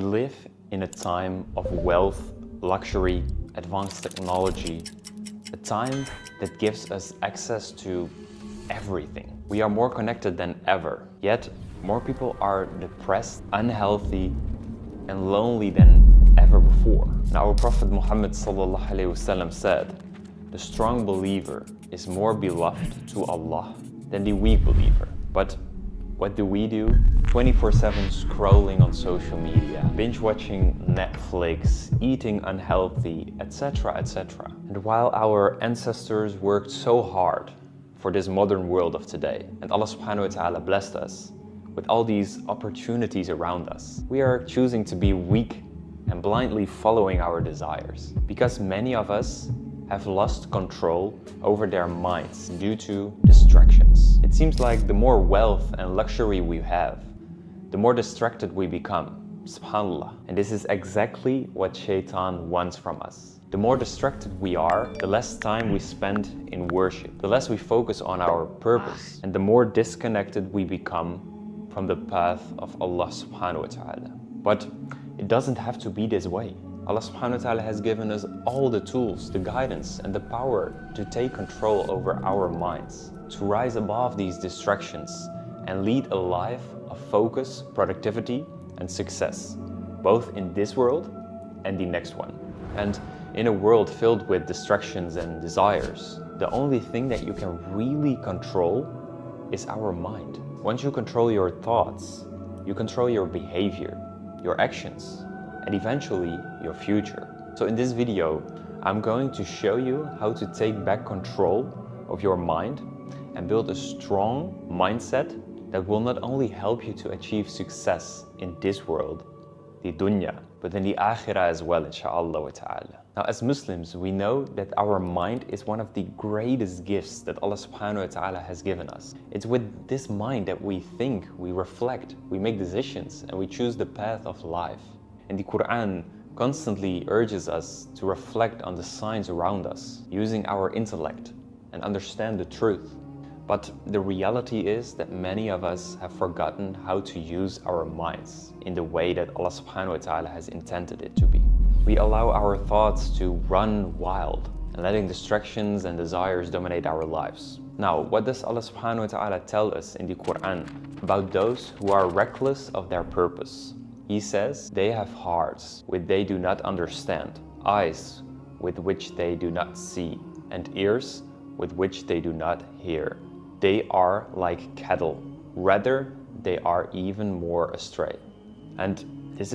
live in a time of wealth, luxury, advanced technology, a time that gives us access to everything. We are more connected than ever, yet more people are depressed, unhealthy, and lonely than ever before. Now, our Prophet Muhammad ﷺ said, "The strong believer is more beloved to Allah than the weak believer." But what do? 24/7 scrolling on social media, binge watching Netflix, eating unhealthy, etc., etc. And while our ancestors worked so hard for this modern world of today, and Allah subhanahu wa ta'ala blessed us with all these opportunities around us, we are choosing to be weak and blindly following our desires, because many of us have lost control over their minds due to distractions. It seems like the more wealth and luxury we have, the more distracted we become, subhanallah. And this is exactly what shaitan wants from us. The more distracted we are, the less time we spend in worship, the less we focus on our purpose, and the more disconnected we become from the path of Allah subhanahu wa ta'ala. But it doesn't have to be this way. Allah subhanahu wa ta'ala has given us all the tools, the guidance, and the power to take control over our minds, to rise above these distractions and lead a life of focus, productivity, and success, both in this world and the next one. And in a world filled with distractions and desires, the only thing that you can really control is our mind. Once you control your thoughts, you control your behavior, your actions, and eventually your future. So in this video, I'm going to show you how to take back control of your mind and build a strong mindset that will not only help you to achieve success in this world, the dunya, but in the akhirah as well, inshallah wa ta'ala. Now, as Muslims, we know that our mind is one of the greatest gifts that Allah subhanahu wa ta'ala has given us. It's with this mind that we think, we reflect, we make decisions, and we choose the path of life. And the Quran constantly urges us to reflect on the signs around us, using our intellect and understand the truth. But the reality is that many of us have forgotten how to use our minds in the way that Allah subhanahu wa ta'ala has intended it to be. We allow our thoughts to run wild and letting distractions and desires dominate our lives. Now, what does Allah subhanahu wa ta'ala tell us in the Quran about those who are reckless of their purpose? He says, "They have hearts which they do not understand, eyes with which they do not see, and ears with which they do not hear. They are like cattle, rather they are even more astray." And